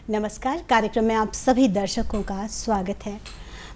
नमस्कार। कार्यक्रम में आप सभी दर्शकों का स्वागत है।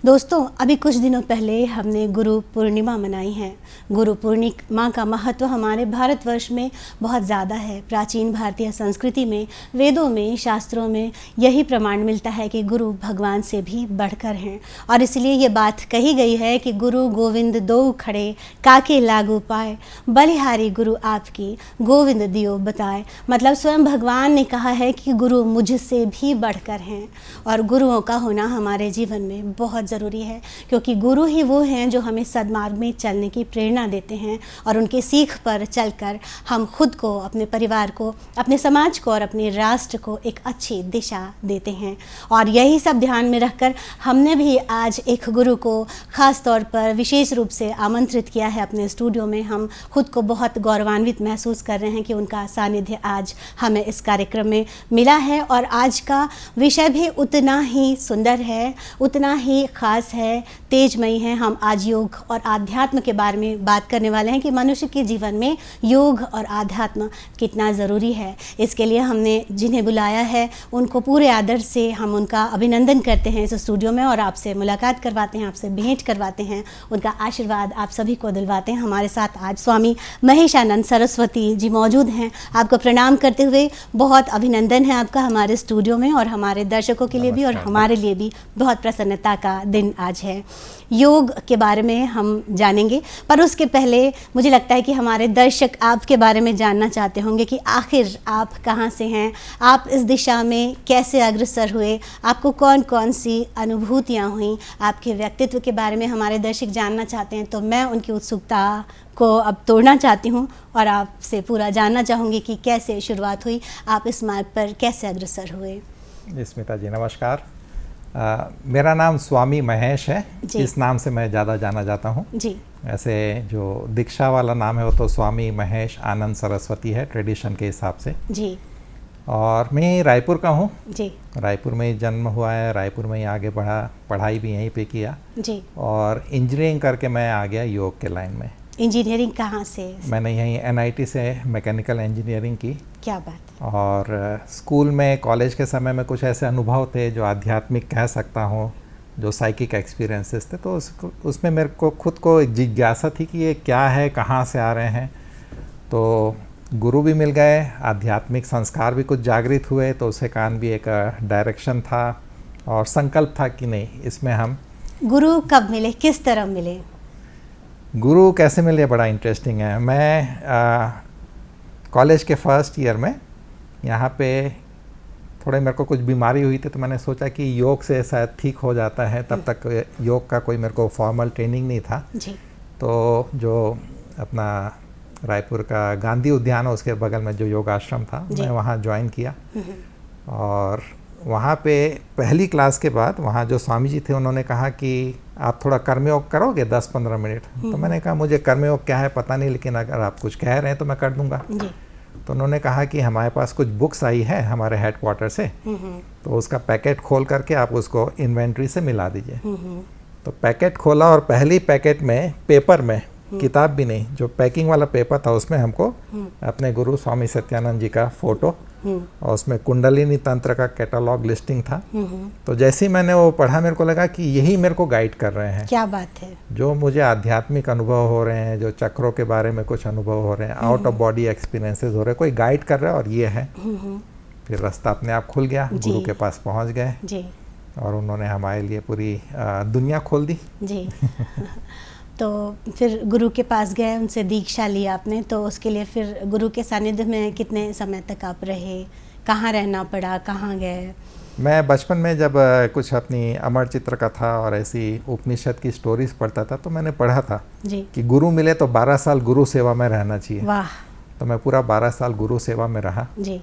दोस्तों, अभी कुछ दिनों पहले हमने गुरु पूर्णिमा मनाई है। गुरु पूर्णिमा का महत्व हमारे भारतवर्ष में बहुत ज़्यादा है। प्राचीन भारतीय संस्कृति में, वेदों में, शास्त्रों में यही प्रमाण मिलता है कि गुरु भगवान से भी बढ़कर हैं और इसलिए ये बात कही गई है कि गुरु गोविंद दो खड़े काके लागू पाए, बलिहारी गुरु आपकी गोविंद दियो बताए। मतलब स्वयं भगवान ने कहा है कि गुरु मुझसे भी बढ़कर हैं और गुरुओं का होना हमारे जीवन में बहुत ज़रूरी है, क्योंकि गुरु ही वो हैं जो हमें सद्मार्ग में चलने की प्रेरणा देते हैं और उनके सीख पर चलकर हम खुद को, अपने परिवार को, अपने समाज को और अपने राष्ट्र को एक अच्छी दिशा देते हैं। और यही सब ध्यान में रखकर हमने भी आज एक गुरु को ख़ास तौर पर विशेष रूप से आमंत्रित किया है अपने स्टूडियो में। हम खुद को बहुत गौरवान्वित महसूस कर रहे हैं कि उनका सानिध्य आज हमें इस कार्यक्रम में मिला है और आज का विषय भी उतना ही सुंदर है, उतना ही खास है, तेजमयी है। हम आज योग और आध्यात्म के बारे में बात करने वाले हैं कि मनुष्य के जीवन में योग और आध्यात्म कितना ज़रूरी है। इसके लिए हमने जिन्हें बुलाया है उनको पूरे आदर से हम उनका अभिनंदन करते हैं इस स्टूडियो में और आपसे मुलाकात करवाते हैं, आपसे भेंट करवाते हैं, उनका आशीर्वाद आप सभी को दिलवाते हैं। हमारे साथ आज स्वामी महेशानंद सरस्वती जी मौजूद हैं। आपको प्रणाम करते हुए बहुत अभिनंदन है आपका हमारे स्टूडियो में और हमारे दर्शकों के लिए भी और हमारे लिए भी बहुत प्रसन्नता का दिन आज है। योग के बारे में हम जानेंगे, पर उसके पहले मुझे लगता है कि हमारे दर्शक आपके बारे में जानना चाहते होंगे कि आखिर आप कहाँ से हैं, आप इस दिशा में कैसे अग्रसर हुए, आपको कौन कौन सी अनुभूतियाँ हुई, आपके व्यक्तित्व के बारे में हमारे दर्शक जानना चाहते हैं। तो मैं उनकी उत्सुकता को अब तोड़ना चाहती हूँ और आपसे पूरा जानना चाहूँगी कि कैसे शुरुआत हुई, आप इस मार्ग पर कैसे अग्रसर हुए। स्मिता जी नमस्कार। मेरा नाम स्वामी महेश है, इस नाम से मैं ज़्यादा जाना जाता हूँ जी। ऐसे जो दीक्षा वाला नाम है वो तो स्वामी महेश आनंद सरस्वती है ट्रेडिशन के हिसाब से जी। और मैं रायपुर का हूँ जी। रायपुर में ही जन्म हुआ है, रायपुर में ही आगे बढ़ा, पढ़ाई भी यहीं पे किया जी। और इंजीनियरिंग करके मैं आ गया योग के लाइन में। इंजीनियरिंग कहाँ से? मैंने यहीं NIT से मैकेनिकल इंजीनियरिंग की। क्या बात। और स्कूल में, कॉलेज के समय में कुछ ऐसे अनुभव थे जो आध्यात्मिक कह सकता हूँ, जो साइकिक एक्सपीरियंसेस थे, तो उसमें मेरे को खुद को एक जिज्ञासा थी कि ये क्या है, कहाँ से आ रहे हैं। तो गुरु भी मिल गए, आध्यात्मिक संस्कार भी कुछ जागृत हुए, तो उसके कारण भी एक डायरेक्शन था और संकल्प था कि नहीं, इसमें हम। गुरु कब मिले, किस तरह मिले? गुरु कैसे मिले बड़ा इंटरेस्टिंग है। मैं कॉलेज के फर्स्ट ईयर में यहाँ पे थोड़े मेरे को कुछ बीमारी हुई थी, तो मैंने सोचा कि योग से शायद ठीक हो जाता है। तब तक योग का कोई मेरे को फॉर्मल ट्रेनिंग नहीं था जी। तो जो अपना रायपुर का गांधी उद्यान है उसके बगल में जो योग आश्रम था, मैं वहाँ ज्वाइन किया और वहाँ पे पहली क्लास के बाद वहाँ जो स्वामी जी थे उन्होंने कहा कि आप थोड़ा कर्मयोग करोगे 10-15 मिनट। तो मैंने कहा मुझे कर्मयोग क्या है पता नहीं, लेकिन अगर आप कुछ कह रहे हैं तो मैं कर दूंगा। तो उन्होंने कहा कि हमारे पास कुछ बुक्स आई है हमारे हेडक्वार्टर से, तो उसका पैकेट खोल करके आप उसको इन्वेंट्री से मिला दीजिए। तो पैकेट खोला और पहली पैकेट में पेपर में, किताब भी नहीं, जो पैकिंग वाला पेपर था उसमें हमको अपने गुरु स्वामी सत्यानंद जी का फोटो और उसमें कुंडलिनी तंत्र का कैटलॉग लिस्टिंग था। तो जैसे ही मैंने वो पढ़ा मेरे को लगा कि यही मेरे को गाइड कर रहे हैं। क्या बात है। जो मुझे आध्यात्मिक अनुभव हो रहे हैं, जो चक्रों के बारे में कुछ अनुभव हो रहे हैं, आउट ऑफ बॉडी एक्सपीरियंसेस हो रहे हैं, कोई गाइड कर रहा है और ये है। फिर रास्ता अपने आप खुल गया, गुरु के पास पहुँच गए और उन्होंने हमारे लिए पूरी दुनिया खोल दी जी। तो फिर गुरु के पास गए, उनसे दीक्षा ली आपने, तो उसके लिए फिर गुरु के सानिध्य में कितने समय तक आप रहे, कहाँ रहना पड़ा, कहाँ गए? मैं बचपन में जब कुछ अपनी अमर चित्र कथा और ऐसी उपनिषद की स्टोरीज पढ़ता था, तो मैंने पढ़ा था जी। कि गुरु मिले तो 12 साल गुरु सेवा में रहना चाहिए। वाह। तो मैं पूरा 12 साल गुरु सेवा में रहा जी।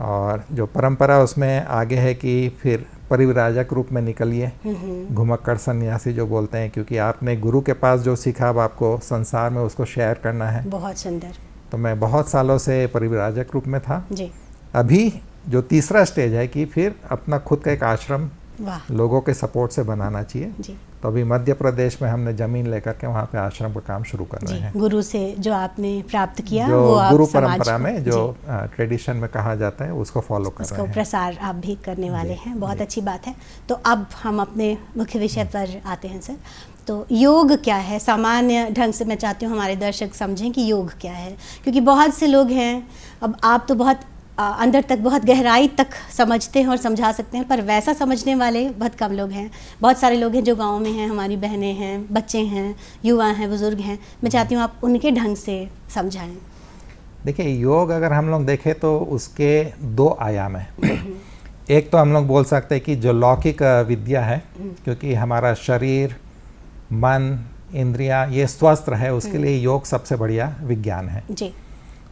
और जो परंपरा उसमें आगे है कि फिर परिव्राजक रूप में निकलिए, घुमक्कड़ सन्यासी जो बोलते हैं, क्योंकि आपने गुरु के पास जो सीखा अब आपको संसार में उसको शेयर करना है। बहुत सुंदर। तो मैं बहुत सालों से परिव्राजक रूप में था जी। अभी जो तीसरा स्टेज है कि फिर अपना खुद का एक आश्रम वाह लोगों के सपोर्ट से बनाना चाहिए। जी तो अभी मध्य प्रदेश में हमने ज़मीन लेकर के वहाँ पे आश्रम का काम शुरू कर रहे जी, हैं। गुरु से जो आपने प्राप्त किया जो वो आप गुरु समाज परंपरा को- में जो जी, ट्रेडिशन में कहा जाता है उसको फॉलो कर उसको रहे हैं। प्रसार आप भी करने वाले जी, हैं, बहुत जी। अच्छी बात है। तो अब हम अपने मुख्य विषय पर आते हैं सर। तो योग क्या है? सामान्य ढंग से मैं चाहती हूँ हमारे दर्शक समझें कि योग क्या है, क्योंकि बहुत से लोग हैं, अब आप तो बहुत अंदर तक, बहुत गहराई तक समझते हैं और समझा सकते हैं, पर वैसा समझने वाले बहुत कम लोग हैं। बहुत सारे लोग हैं जो गांव में हैं, हमारी बहनें हैं, बच्चे हैं, युवा हैं, बुजुर्ग हैं। मैं चाहती हूँ आप उनके ढंग से समझाएं। देखिए, योग अगर हम लोग देखें तो उसके दो आयाम हैं। एक तो हम लोग बोल सकते हैं कि जो लौकिक विद्या है, क्योंकि हमारा शरीर, मन, इंद्रियां ये स्वस्थ रहे उसके लिए योग सबसे बढ़िया विज्ञान है। जी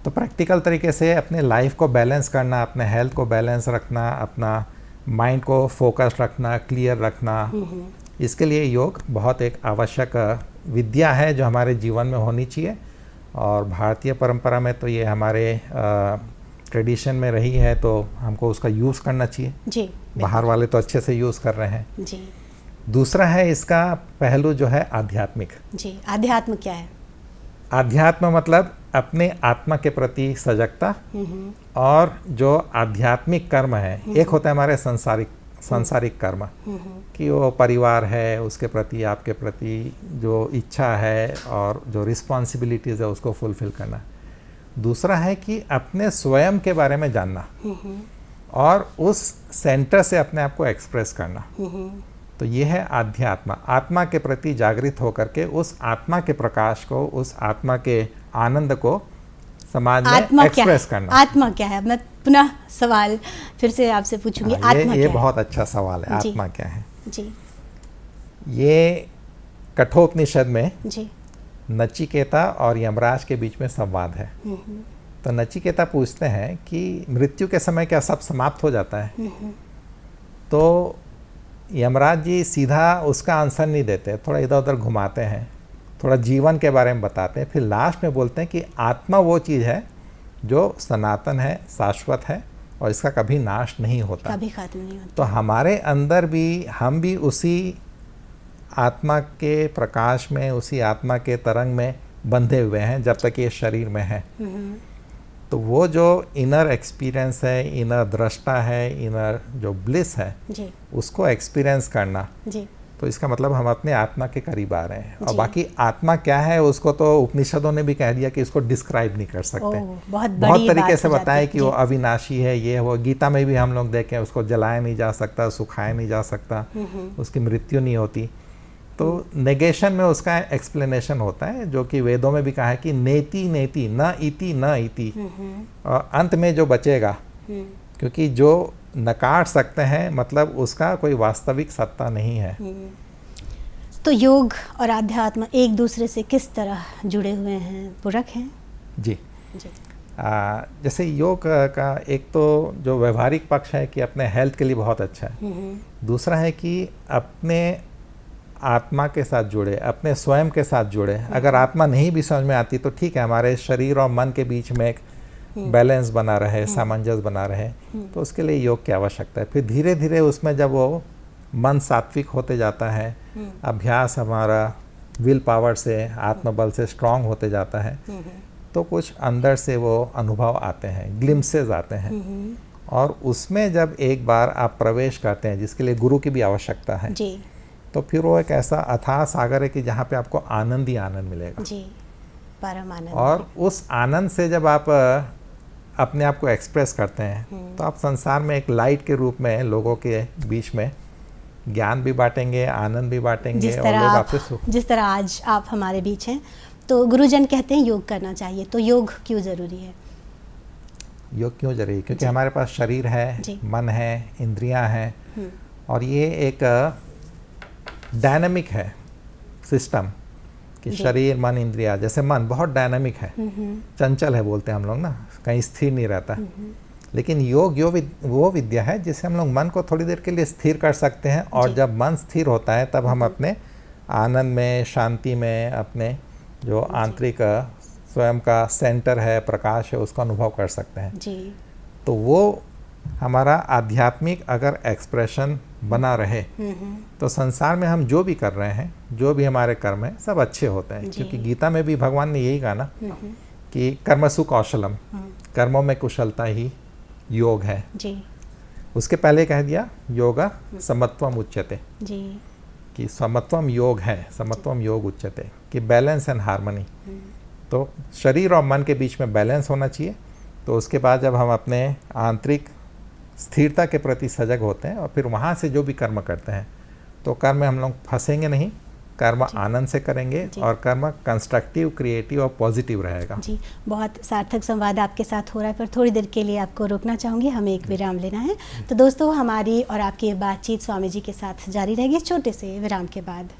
तो प्रैक्टिकल तरीके से अपने लाइफ को बैलेंस करना, अपने हेल्थ को बैलेंस रखना, अपना माइंड को फोकस रखना, क्लियर रखना, इसके लिए योग बहुत एक आवश्यक विद्या है जो हमारे जीवन में होनी चाहिए। और भारतीय परंपरा में तो ये हमारे ट्रेडिशन में रही है, तो हमको उसका यूज़ करना चाहिए। जी बाहर वाले तो अच्छे से यूज़ कर रहे हैं। जी दूसरा है इसका पहलू जो है आध्यात्मिक। जी, आध्यात्म क्या है? आध्यात्म मतलब अपने आत्मा के प्रति सजगता, और जो आध्यात्मिक कर्म है, एक होता है हमारे सांसारिक कर्म, कि वो परिवार है उसके प्रति, आपके प्रति जो इच्छा है और जो रिस्पॉन्सिबिलिटीज़ है उसको फुलफिल करना। दूसरा है कि अपने स्वयं के बारे में जानना और उस सेंटर से अपने आप को एक्सप्रेस करना। तो ये है आध्यात्म, आत्मा के प्रति जागृत होकर के उस आत्मा के प्रकाश को, उस आत्मा के आनंद को समाज में एक्सप्रेस करना। आत्मा क्या है? मैं पुनः सवाल फिर से आपसे पूछूंगी, आत्मा ये क्या बहुत अच्छा सवाल है। जी। आत्मा क्या है? जी ये कठोपनिषद में जी नचिकेता और यमराज के बीच में संवाद है। तो नचिकेता पूछते हैं कि मृत्यु के समय क्या सब समाप्त हो जाता है? तो यमराज जी सीधा उसका आंसर नहीं देते, थोड़ा इधर उधर घुमाते हैं, थोड़ा जीवन के बारे में बताते हैं, फिर लास्ट में बोलते हैं कि आत्मा वो चीज़ है जो सनातन है, शाश्वत है और इसका कभी नाश नहीं होता, कभी खत्म नहीं होता। तो हमारे अंदर भी, हम भी उसी आत्मा के प्रकाश में, उसी आत्मा के तरंग में बंधे हुए हैं जब तक ये शरीर में है। तो वो जो इनर एक्सपीरियंस है, इनर दृष्टा है, इनर जो ब्लिस है, जी उसको एक्सपीरियंस करना, जी तो इसका मतलब हम अपने आत्मा के करीब आ रहे हैं। और जी। बाकी आत्मा क्या है उसको तो उपनिषदों ने भी कह दिया कि इसको डिस्क्राइब नहीं कर सकते। बहुत बहुत बड़ी तरीके बात से हो जाती बताया है। कि वो जी। अविनाशी है, ये वो गीता में भी हम लोग देखें, उसको जलाया नहीं जा सकता, सुखाया नहीं जा सकता, उसकी मृत्यु नहीं होती। तो नेगेशन में उसका एक्सप्लेनेशन होता है, जो कि वेदों में भी कहा है कि नेति नेति न इति न इति, और अंत में जो बचेगा, क्योंकि जो नकार सकते हैं मतलब उसका कोई वास्तविक सत्ता नहीं है। तो योग और आध्यात्म एक दूसरे से किस तरह जुड़े हुए हैं, पूरक हैं? जी, जी जैसे योग का एक तो जो व्यवहारिक पक्ष है कि अपने हेल्थ के लिए बहुत अच्छा है। दूसरा है कि अपने आत्मा के साथ जुड़े, अपने स्वयं के साथ जुड़े। अगर आत्मा नहीं भी समझ में आती तो ठीक है, हमारे शरीर और मन के बीच में एक बैलेंस बना रहे, सामंजस्य बना रहे, तो उसके लिए योग की आवश्यकता है। फिर धीरे धीरे उसमें जब वो मन सात्विक होते जाता है, अभ्यास हमारा विल पावर से, आत्मबल से स्ट्रांग होते जाता है, तो कुछ अंदर से वो अनुभव आते हैं, ग्लिम्सेस आते हैं। और उसमें जब एक बार आप प्रवेश करते हैं, जिसके लिए गुरु की भी आवश्यकता है, जी तो फिर वो एक ऐसा अथाह सागर है कि जहाँ पे आपको आनंद ही आनंद मिलेगा। जी, परम आनंद। और उस आनंद से जब आप अपने आप को एक्सप्रेस करते हैं, तो आप संसार में एक लाइट के रूप में लोगों के बीच में ज्ञान भी बांटेंगे, आनंद भी बांटेंगे, और लोग आपसे सुख। जिस तरह आज आप हमारे बीच हैं, तो गुरुजन कहते हैं योग करना चाहिए, तो योग क्यों ज़रूरी है? योग क्यों जरूरी? क्योंकि हमारे पास शरीर है, मन है, इंद्रियां हैं, और ये एक डायनामिक है सिस्टम कि शरीर, मन, इंद्रिया। जैसे मन बहुत डायनामिक है, चंचल है बोलते हैं हम लोग ना, कहीं स्थिर नहीं रहता। लेकिन योग वो विद्या है जिससे हम लोग मन को थोड़ी देर के लिए स्थिर कर सकते हैं, और जब मन स्थिर होता है तब हम अपने आनंद में, शांति में, अपने जो आंतरिक स्वयं का सेंटर है, प्रकाश है, उसका अनुभव कर सकते हैं। जी तो वो हमारा आध्यात्मिक अगर एक्सप्रेशन बना रहे तो संसार में हम जो भी कर रहे हैं, जो भी हमारे कर्म है, सब अच्छे होते हैं। क्योंकि गीता में भी भगवान ने यही कहा ना कि कर्मसु कौशलम, कर्मों में कुशलता ही योग है जी। उसके पहले कह दिया योगा समत्वम उच्यते, जी। कि समत्वम योग है, समत्वम योग उच्यते, कि बैलेंस एंड हार्मनी। तो शरीर और मन के बीच में बैलेंस होना चाहिए। तो उसके बाद जब हम अपने आंतरिक स्थिरता के प्रति सजग होते हैं और फिर वहाँ से जो भी कर्म करते हैं तो कर्म में हम लोग फंसेंगे नहीं, कर्म आनंद से करेंगे और कर्म कंस्ट्रक्टिव, क्रिएटिव और पॉजिटिव रहेगा। जी, बहुत सार्थक संवाद आपके साथ हो रहा है, पर थोड़ी देर के लिए आपको रोकना चाहूँगी, हमें एक विराम लेना है। तो दोस्तों, हमारी और आपकी बातचीत स्वामी जी के साथ जारी रहेगी छोटे से विराम के बाद।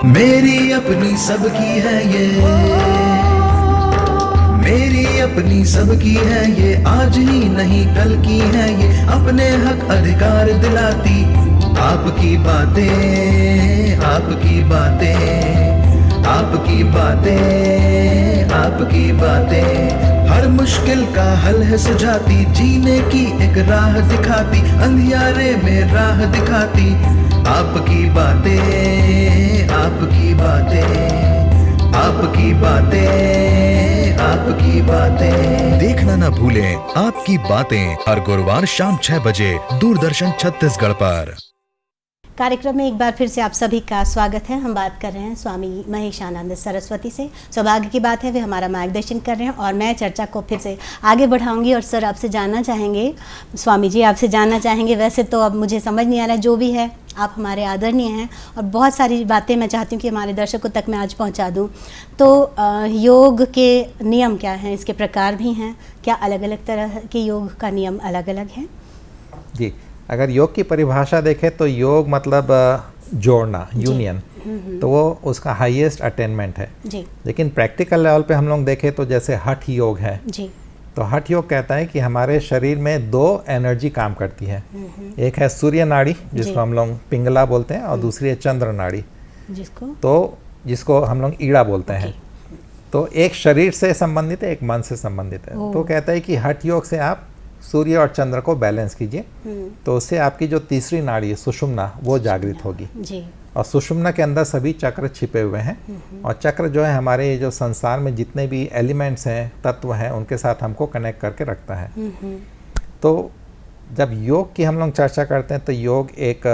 मेरी अपनी सबकी है ये, मेरी अपनी सबकी है ये, आज ही नहीं कल की है ये, अपने हक अधिकार दिलाती आपकी बातें, आपकी बातें, आपकी बातें, आपकी बातें, हर मुश्किल का हल है सुझाती, जीने की एक राह दिखाती, अंधियारे में राह दिखाती आपकी बातें, आपकी बातें, आपकी बातें, आपकी बातें। देखना ना भूलें आपकी बातें हर गुरुवार शाम 6 बजे दूरदर्शन छत्तीसगढ़ पर। कार्यक्रम में एक बार फिर से आप सभी का स्वागत है। हम बात कर रहे हैं स्वामी महेशानंद सरस्वती से। सौभाग्य की बात है वे हमारा मार्गदर्शन कर रहे हैं और मैं चर्चा को फिर से आगे बढ़ाऊंगी। और सर, आपसे जानना चाहेंगे, स्वामी जी आपसे जानना चाहेंगे, वैसे तो अब मुझे समझ नहीं आ रहा है, जो भी है आप हमारे आदरणीय हैं और बहुत सारी बातें मैं चाहती हूँ कि हमारे दर्शकों तक मैं आज पहुँचा दूँ। तो योग के नियम क्या हैं, इसके प्रकार भी हैं क्या? अलग अलग तरह के योग का नियम अलग अलग हैं? जी, अगर योग की परिभाषा देखें तो योग मतलब जोड़ना, यूनियन, तो वो उसका हाईएस्ट अटेनमेंट है जी। लेकिन प्रैक्टिकल लेवल पे हम लोग देखें तो जैसे हठ योग है जी। तो हठ योग कहता है कि हमारे शरीर में 2 एनर्जी काम करती है। एक है सूर्य नाड़ी जिसको हम लोग पिंगला बोलते हैं और दूसरी है चंद्र नाड़ी जिसको हम लोग ईड़ा बोलते हैं। तो एक शरीर से संबंधित है, एक मन से संबंधित है। तो कहता है कि हठ योग से आप सूर्य और चंद्र को बैलेंस कीजिए तो उससे आपकी जो तीसरी नाड़ी है सुषुम्ना वो जागृत होगी जी। और सुषुम्ना के अंदर सभी चक्र छिपे हुए हैं और चक्र जो है हमारे जो संसार में जितने भी एलिमेंट्स हैं, तत्व हैं, उनके साथ हमको कनेक्ट करके रखता है। तो जब योग की हम लोग चर्चा करते हैं तो योग एक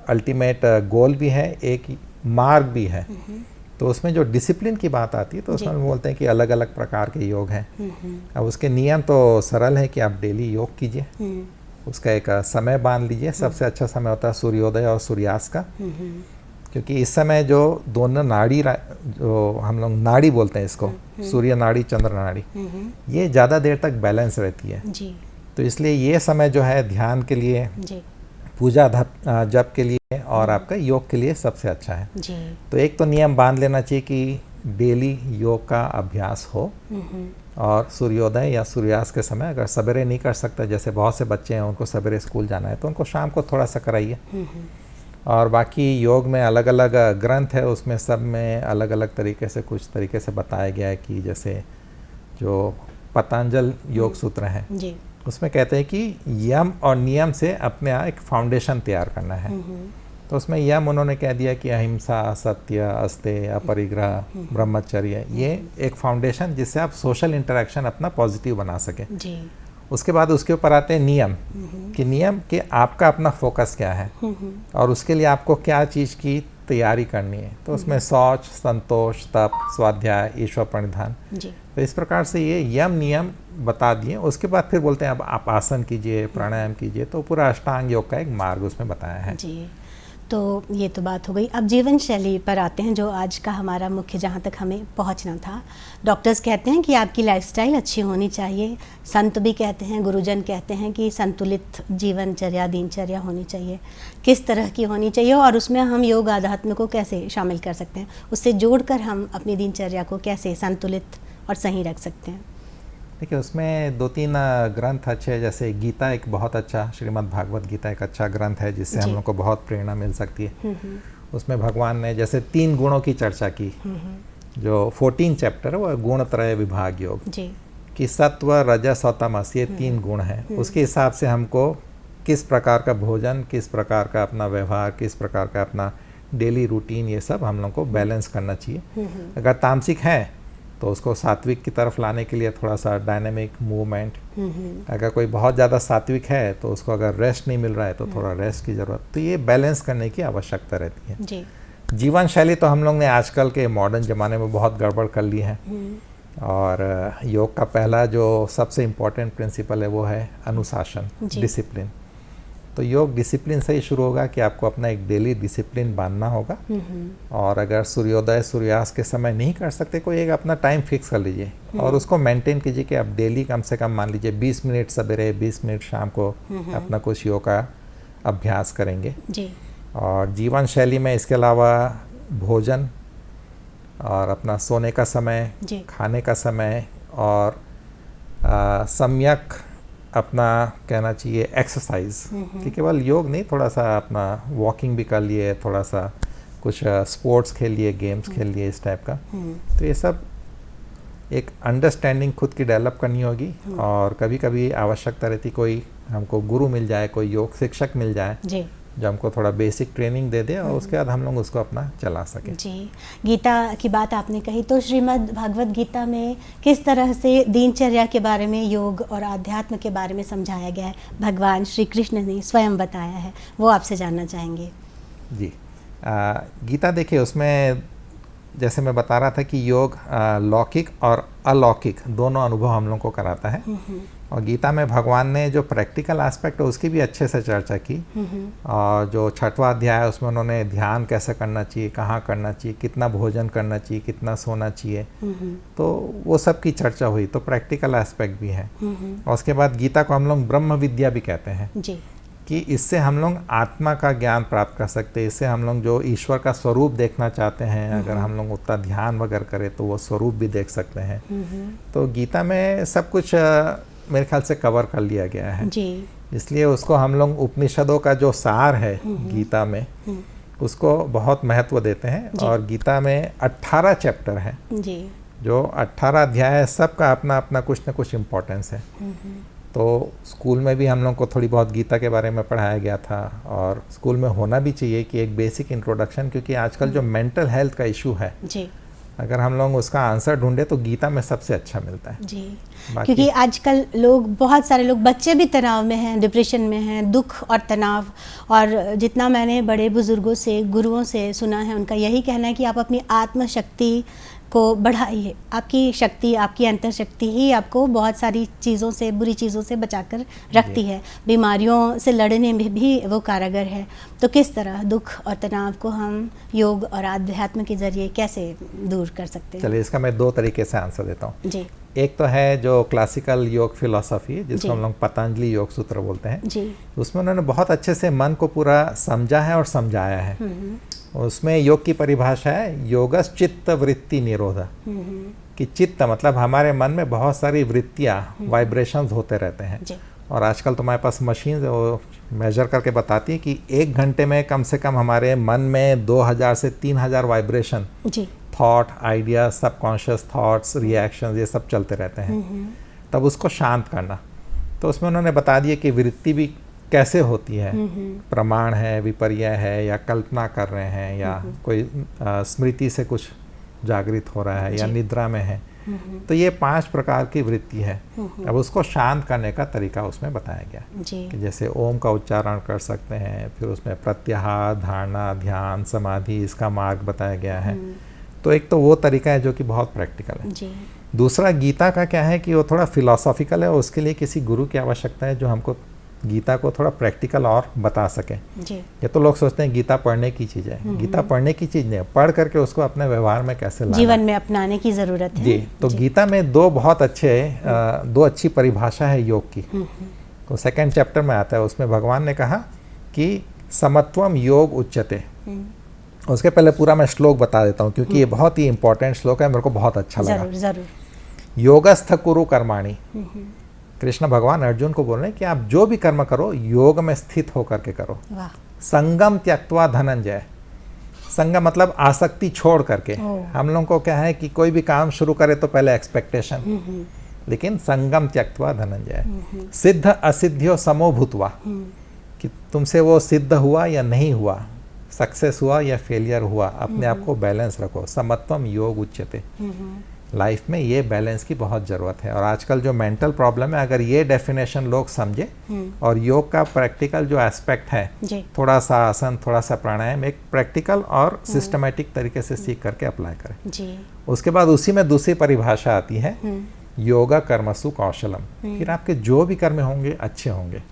अल्टीमेट गोल भी है, एक मार्ग भी है। तो उसमें जो डिसिप्लिन की बात आती है तो उसमें हम बोलते हैं कि अलग अलग प्रकार के योग हैं। अब उसके नियम तो सरल है कि आप डेली योग कीजिए, उसका एक समय बांध लीजिए। सबसे अच्छा समय होता है सूर्योदय और सूर्यास्त का, क्योंकि इस समय जो दोनों नाड़ी, जो हम लोग नाड़ी बोलते हैं इसको, सूर्य नाड़ी, चंद्र नाड़ी, ये ज़्यादा देर तक बैलेंस रहती है जी। तो इसलिए ये समय जो है ध्यान के लिए जी, पूजा जप के लिए और आपका योग के लिए सबसे अच्छा है जी। तो एक तो नियम बांध लेना चाहिए कि डेली योग का अभ्यास हो और सूर्योदय या सूर्यास्त के समय, अगर सवेरे नहीं कर सकता, जैसे बहुत से बच्चे हैं उनको सवेरे स्कूल जाना है तो उनको शाम को थोड़ा सा कराइए। और बाकी योग में अलग अलग ग्रंथ है, उसमें सब में अलग अलग तरीके से कुछ तरीके से बताया गया है कि जैसे जो पतंजल योग सूत्र हैं उसमें कहते हैं कि यम और नियम से अपने यहाँ एक फाउंडेशन तैयार करना है। तो उसमें यम उन्होंने कह दिया कि अहिंसा, सत्य, अस्तेय, अपरिग्रह, ब्रह्मचर्य, ये एक फाउंडेशन जिससे आप सोशल इंटरेक्शन अपना पॉजिटिव बना सकें जी। उसके बाद उसके ऊपर आते हैं नियम, कि नियम कि आपका अपना फोकस क्या है और उसके लिए आपको क्या चीज़ की तैयारी करनी है। तो उसमें शौच, संतोष, तप, स्वाध्याय, ईश्वर प्रणिधान, तो इस प्रकार से ये यम नियम बता दिए। उसके बाद फिर बोलते हैं अब आप आसन कीजिए, प्राणायाम कीजिए। तो पूरा अष्टांग योग का एक मार्ग उसमें बताया है जी। तो ये तो बात हो गई। अब जीवन शैली पर आते हैं, जो आज का हमारा मुख्य जहाँ तक हमें पहुँचना था। डॉक्टर्स कहते हैं कि आपकी लाइफस्टाइल अच्छी होनी चाहिए, संत भी कहते हैं, गुरुजन कहते हैं कि संतुलित जीवनचर्या, दिनचर्या होनी चाहिए। किस तरह की होनी चाहिए और उसमें हम योग आध्यात्म को कैसे शामिल कर सकते हैं, उससे जोड़कर हम अपनी दिनचर्या को कैसे संतुलित और सही रख सकते हैं? देखिए, उसमें 2-3 ग्रंथ अच्छे हैं। जैसे गीता एक बहुत अच्छा, श्रीमद् भागवत गीता एक अच्छा ग्रंथ है जिससे हम लोग को बहुत प्रेरणा मिल सकती है। उसमें भगवान ने जैसे 3 गुणों की चर्चा की। जो 14 चैप्टर है वो गुणत्रय विभाग योग जी। कि सत्व, रजस और तमस ये 3 गुण हैं, उसके हिसाब से हमको किस प्रकार का भोजन, किस प्रकार का अपना व्यवहार, किस प्रकार का अपना डेली रूटीन, ये सब हम लोग को बैलेंस करना चाहिए। अगर तामसिक है तो उसको सात्विक की तरफ लाने के लिए थोड़ा सा डायनेमिक मूवमेंट, अगर कोई बहुत ज़्यादा सात्विक है तो उसको अगर रेस्ट नहीं मिल रहा है तो थोड़ा रेस्ट की ज़रूरत, तो ये बैलेंस करने की आवश्यकता रहती है जी। जीवन शैली तो हम लोग ने आजकल के मॉडर्न ज़माने में बहुत गड़बड़ कर ली है, और योग का पहला जो सबसे इम्पोर्टेंट प्रिंसिपल है वो है अनुशासन, डिसिप्लिन। तो योग डिसिप्लिन से ही शुरू होगा कि आपको अपना एक डेली डिसिप्लिन बांधना होगा, और अगर सूर्योदय सूर्यास्त के समय नहीं कर सकते, कोई एक अपना टाइम फिक्स कर लीजिए और उसको मेंटेन कीजिए कि आप डेली कम से कम मान लीजिए 20 मिनट सवेरे, 20 मिनट शाम को अपना कुछ योग का अभ्यास करेंगे जी। और जीवन शैली में इसके अलावा भोजन और अपना सोने का समय, खाने का समय और सम्यक अपना कहना चाहिए एक्सरसाइज, कि केवल योग नहीं, थोड़ा सा अपना वॉकिंग भी कर लिए, थोड़ा सा कुछ स्पोर्ट्स खेल लिए, गेम्स खेल लिए, इस टाइप का। तो ये सब एक अंडरस्टैंडिंग खुद की डेवलप करनी होगी, और कभी कभी आवश्यकता रहती कोई हमको गुरु मिल जाए, कोई योग शिक्षक मिल जाए जी, जो हमको थोड़ा बेसिक ट्रेनिंग दे दे, और उसके बाद हम लोग उसको अपना चला सके। जी। गीता की बात आपने कही, तो श्रीमद् भागवत गीता में किस तरह से दिनचर्या के बारे में, योग और आध्यात्म के बारे में समझाया गया है, भगवान श्री कृष्ण ने स्वयं बताया है, वो आपसे जानना चाहेंगे। जी, गीता देखिए, उसमें जैसे मैं बता रहा था कि योग लौकिक और अलौकिक दोनों अनुभव हम लोग को कराता है, और गीता में भगवान ने जो प्रैक्टिकल एस्पेक्ट है उसकी भी अच्छे से चर्चा की, और जो 6वां अध्याय है उसमें उन्होंने ध्यान कैसे करना चाहिए, कहाँ करना चाहिए, कितना भोजन करना चाहिए, कितना सोना चाहिए, तो वो सब की चर्चा हुई, तो प्रैक्टिकल एस्पेक्ट भी है। और उसके बाद गीता को हम लोग ब्रह्म विद्या भी कहते हैं जी, कि इससे हम लोग आत्मा का ज्ञान प्राप्त कर सकते हैं, इससे हम लोग जो ईश्वर का स्वरूप देखना चाहते हैं, अगर हम लोग उतना ध्यान वगैरह करें तो वो स्वरूप भी देख सकते हैं। तो गीता में सब कुछ मेरे ख्याल से कवर कर लिया गया है जी। इसलिए उसको हम लोग उपनिषदों का जो सार है गीता में, उसको बहुत महत्व देते हैं। और गीता में 18 चैप्टर हैं जी, जो 18 अध्याय है, सबका अपना अपना कुछ ना कुछ इम्पोर्टेंस है। तो स्कूल में भी हम लोग को थोड़ी बहुत गीता के बारे में पढ़ाया गया था, और स्कूल में होना भी चाहिए कि एक बेसिक इंट्रोडक्शन, क्योंकि आजकल जो मेंटल हेल्थ का इशू है जी, अगर हम लोग उसका आंसर ढूंढे तो गीता में सबसे अच्छा मिलता है जी। क्योंकि आजकल लोग, बहुत सारे लोग, बच्चे भी तनाव में हैं, डिप्रेशन में हैं, दुख और तनाव, और जितना मैंने बड़े बुजुर्गों से, गुरुओं से सुना है, उनका यही कहना है कि आप अपनी आत्मशक्ति को बढ़ाइए। आपकी शक्ति, आपकी अंतर शक्ति ही आपको बहुत सारी चीज़ों से, बुरी चीज़ों से बचाकर रखती है, बीमारियों से लड़ने में भी वो कारगर है। तो किस तरह दुख और तनाव को हम योग और आध्यात्म के जरिए कैसे दूर कर सकते हैं? चलिए, इसका मैं 2 तरीके से आंसर देता हूँ जी। एक तो है जो क्लासिकल योग फिलॉसफी, जिसको हम लोग पतंजलि योग सूत्र बोलते हैं जी। उसमें उन्होंने बहुत अच्छे से मन को पूरा समझा है और समझाया है। उसमें योग की परिभाषा है योगस चित्त वृत्ति निरोध, कि चित्त मतलब हमारे मन में बहुत सारी वृत्तियाँ, वाइब्रेशंस होते रहते हैं, और आजकल तो हमारे पास मशीन वो मेजर करके बताती है कि 1 घंटे में कम से कम हमारे मन में 2000 से 3000 vibration, thought, idea, subconscious thoughts, reactions, ये सब चलते रहते हैं। तब उसको शांत करना, तो उसमें उन्होंने बता दिया कि वृत्ति भी कैसे होती है, प्रमाण है, विपर्य है, या कल्पना कर रहे हैं, या कोई स्मृति से कुछ जागृत हो रहा है, या निद्रा में है। तो ये 5 प्रकार की वृत्ति है। अब उसको शांत करने का तरीका उसमें बताया गया कि जैसे ओम का उच्चारण कर सकते हैं, फिर उसमें प्रत्याहार, धारणा, ध्यान, समाधि, इसका मार्ग बताया गया है। तो एक तो वो तरीका है जो कि बहुत प्रैक्टिकल है जी। दूसरा गीता का क्या है कि वो थोड़ा फिलॉसॉफिकल है, उसके लिए किसी गुरु की आवश्यकता है जो हमको गीता को थोड़ा प्रैक्टिकल और बता सके जी। ये तो लोग सोचते हैं गीता पढ़ने की चीज़ है, गीता पढ़ने की चीज़ नहीं है, पढ़ करके उसको अपने व्यवहार में कैसे लाना, जीवन में अपनाने की ज़रूरत है जी। तो जी। गीता में 2 बहुत अच्छे 2 अच्छी परिभाषा है योग की। तो 2nd चैप्टर में आता है, उसमें भगवान ने कहा कि समत्वम योग उच्यते। उसके पहले पूरा मैं श्लोक बता देता हूँ क्योंकि ये बहुत ही इंपॉर्टेंट श्लोक है, मेरे को बहुत अच्छा लगा। जरूर। योगस्थ कुरु कर्माणि, कृष्ण भगवान अर्जुन को बोल रहे हैं कि आप जो भी कर्म करो योग में स्थित होकर के करो। संगम त्यक्त्वा धनंजय, संगम मतलब आसक्ति छोड़ करके। हम लोगों को क्या है कि कोई भी काम शुरू करे तो पहले एक्सपेक्टेशन, लेकिन संगम त्यक्त्वा धनंजय, सिद्ध असिद्ध्यो समो भूत्वा, कि तुमसे वो सिद्ध हुआ या नहीं हुआ, सक्सेस हुआ या फेलियर हुआ, अपने आप को बैलेंस रखो। समत्वम योग उच्यते। लाइफ में ये बैलेंस की बहुत ज़रूरत है। और आजकल जो मेंटल प्रॉब्लम है, अगर ये डेफिनेशन लोग समझे और योग का प्रैक्टिकल जो एस्पेक्ट है, थोड़ा सा आसन, थोड़ा सा प्राणायाम, एक प्रैक्टिकल और सिस्टमेटिक तरीके से सीख करके अप्लाई करें। उसके बाद उसी में दूसरी परिभाषा आती है, योगा कर्मसु कौशलम। फिर आपके जो भी कर्म होंगे अच्छे होंगे,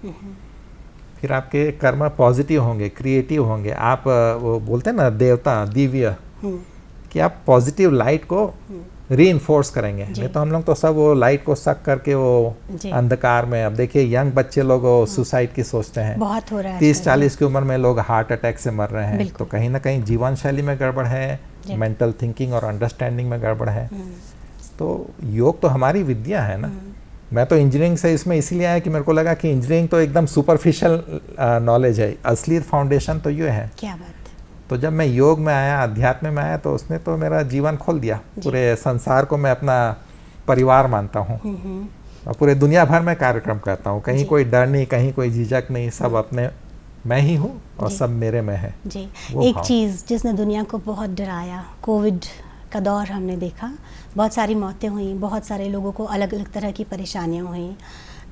फिर आपके कर्म पॉजिटिव होंगे, क्रिएटिव होंगे। आप वो बोलते हैं ना देवता, दिव्य, कि आप पॉजिटिव लाइट को रीइंफोर्स करेंगे। नहीं तो हम लोग तो सब वो लाइट को सक करके वो अंधकार में, अब देखिए यंग बच्चे लोग सुसाइड की सोचते हैं, बहुत हो रहा है। 30-40 की उम्र में लोग हार्ट अटैक से मर रहे हैं। तो कहीं ना कहीं जीवन शैली में गड़बड़ है, मेंटल थिंकिंग और अंडरस्टैंडिंग में गड़बड़ है। तो योग तो हमारी विद्या है ना। मैं तो इंजीनियरिंग से इसमें इसीलिए आया कि मेरे को लगा कि इंजीनियरिंग तो एकदम सुपरफिशियल नॉलेज है, असली फाउंडेशन तो ये है। क्या बात। तो जब मैं योग में आया, अध्यात्म में आया, तो उसने तो मेरा जीवन खोल दिया। पूरे संसार को मैं अपना परिवार मानता हूँ और पूरे दुनिया भर में कार्यक्रम करता हूँ। कहीं कोई डर नहीं, कहीं कोई झिझक नहीं, सब अपने मैं ही हूँ और सब मेरे में है। जी, एक चीज़ जिसने दुनिया को बहुत डराया, कोविड का दौर हमने देखा, बहुत सारी मौतें हुई, बहुत सारे लोगों को अलग अलग तरह की परेशानियाँ हुई।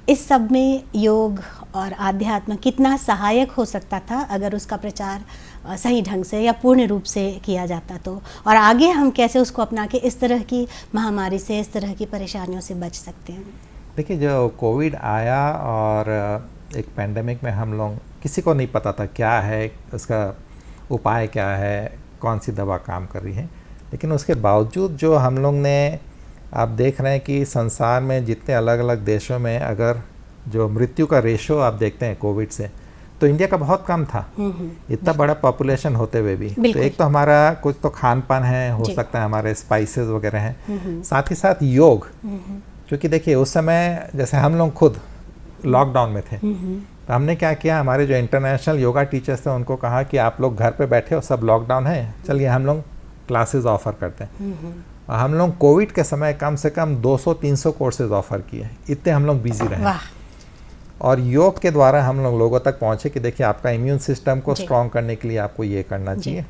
इस सब में योग और आध्यात्म कितना सहायक हो सकता था अगर उसका प्रचार सही ढंग से या पूर्ण रूप से किया जाता तो, और आगे हम कैसे उसको अपना के इस तरह की महामारी से, इस तरह की परेशानियों से बच सकते हैं। देखिए, जो कोविड आया और एक पेंडेमिक में हम लोग, किसी को नहीं पता था क्या है, उसका उपाय क्या है, कौन सी दवा काम कर रही है। लेकिन उसके बावजूद जो हम लोग ने, आप देख रहे हैं कि संसार में जितने अलग अलग देशों में अगर जो मृत्यु का रेशो आप देखते हैं कोविड से, तो इंडिया का बहुत कम था, इतना बड़ा पॉपुलेशन होते हुए भी। तो एक तो हमारा कुछ तो खान पान है, हो सकता है हमारे स्पाइसेस वगैरह हैं, साथ ही साथ योग। क्योंकि देखिए उस समय जैसे हम लोग खुद लॉकडाउन में थे, तो हमने क्या किया, हमारे जो इंटरनेशनल योगा टीचर्स थे उनको कहा कि आप लोग घर पे बैठे हो, सब लॉकडाउन है, चलिए हम लोग क्लासेस ऑफर करते हैं। और हम लोग कोविड के समय कम से कम 200-300 कोर्सेज ऑफर किए, इतने हम लोग बिजी रहे। और योग के द्वारा हम लोग लोगों तक पहुंचे कि देखिए आपका इम्यून सिस्टम को स्ट्रॉन्ग करने के लिए आपको ये करना चाहिए,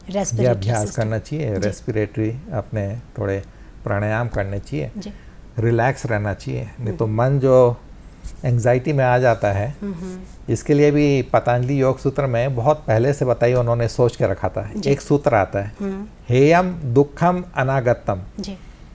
ये अभ्यास करना चाहिए, रेस्पिरेटरी अपने थोड़े प्राणायाम करने चाहिए, रिलैक्स रहना चाहिए। नहीं तो मन जो एंग्जाइटी में आ जाता है, इसके लिए भी पतंजलि योग सूत्र में बहुत पहले से बताइए उन्होंने सोच के रखा था। एक सूत्र आता है, हेयम दुखम अनागतम,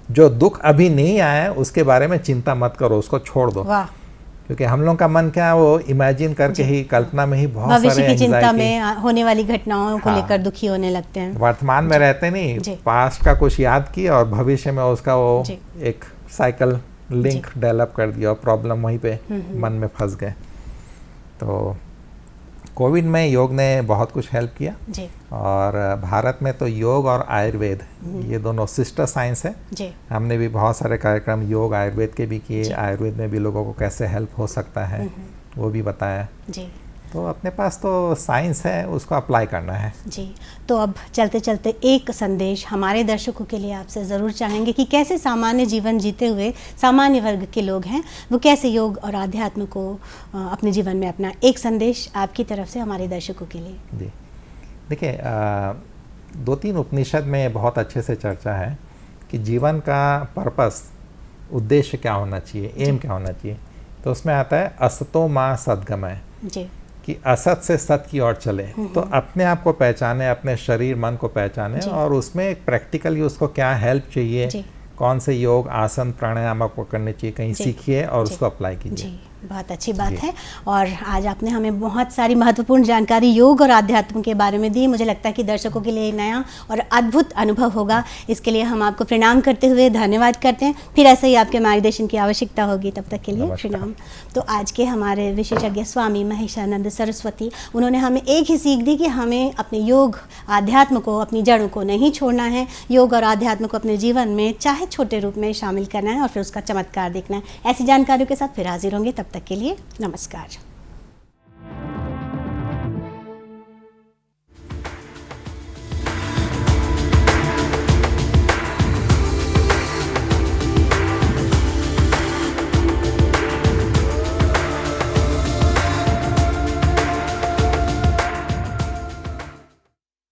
जो दुख अभी नहीं आया है उसके बारे में चिंता मत करो, उसको छोड़ दो। क्योंकि हम लोग का मन क्या है, वो इमेजिन करके ही, कल्पना में ही बहुत भविष्य की चिंता में होने वाली घटनाओं को लेकर दुखी होने लगते हैं। वर्तमान में रहते नहीं, पास्ट का कुछ याद किया और भविष्य में उसका वो एक साइकिल लिंक डेवलप कर दिया और प्रॉब्लम वहीं पे मन में फंस गए। तो कोविड में योग ने बहुत कुछ हेल्प किया। और भारत में तो योग और आयुर्वेद ये दोनों सिस्टर साइंस है। हमने भी बहुत सारे कार्यक्रम योग आयुर्वेद के भी किए, आयुर्वेद में भी लोगों को कैसे हेल्प हो सकता है वो भी बताया। तो अपने पास तो साइंस है, उसको अप्लाई करना है। जी, तो अब चलते चलते एक संदेश हमारे दर्शकों के लिए आपसे ज़रूर चाहेंगे कि कैसे सामान्य जीवन जीते हुए सामान्य वर्ग के लोग हैं, वो कैसे योग और आध्यात्म को अपने जीवन में अपना, एक संदेश आपकी तरफ से हमारे दर्शकों के लिए। जी, देखिए 2-3 उपनिषद में बहुत अच्छे से चर्चा है कि जीवन का पर्पस, उद्देश्य क्या होना चाहिए, एम क्या होना चाहिए। तो उसमें आता है असतो माँ सद्गमय, कि असत से सत की ओर चले। तो अपने आप को पहचाने, अपने शरीर मन को पहचाने और उसमें प्रैक्टिकली उसको क्या हेल्प चाहिए, कौन से योग आसन प्राणायाम आपको करने चाहिए, कहीं सीखिए और उसको अप्लाई कीजिए। बहुत अच्छी बात है। और आज आपने हमें बहुत सारी महत्वपूर्ण जानकारी योग और आध्यात्म के बारे में दी। मुझे लगता है कि दर्शकों के लिए नया और अद्भुत अनुभव होगा। इसके लिए हम आपको प्रणाम करते हुए धन्यवाद करते हैं। फिर ऐसे ही आपके मार्गदर्शन की आवश्यकता होगी, तब तक के लिए प्रणाम। तो आज के हमारे विशेषज्ञ स्वामी महेशानंद सरस्वती, उन्होंने हमें एक ही सीख दी कि हमें अपने योग आध्यात्म को, अपनी जड़ों को नहीं छोड़ना है। योग और आध्यात्म को अपने जीवन में चाहे छोटे रूप में शामिल करना है और फिर उसका चमत्कार देखना है। ऐसी जानकारियों के साथ फिर हाजिर होंगे, तब तक के लिए नमस्कार।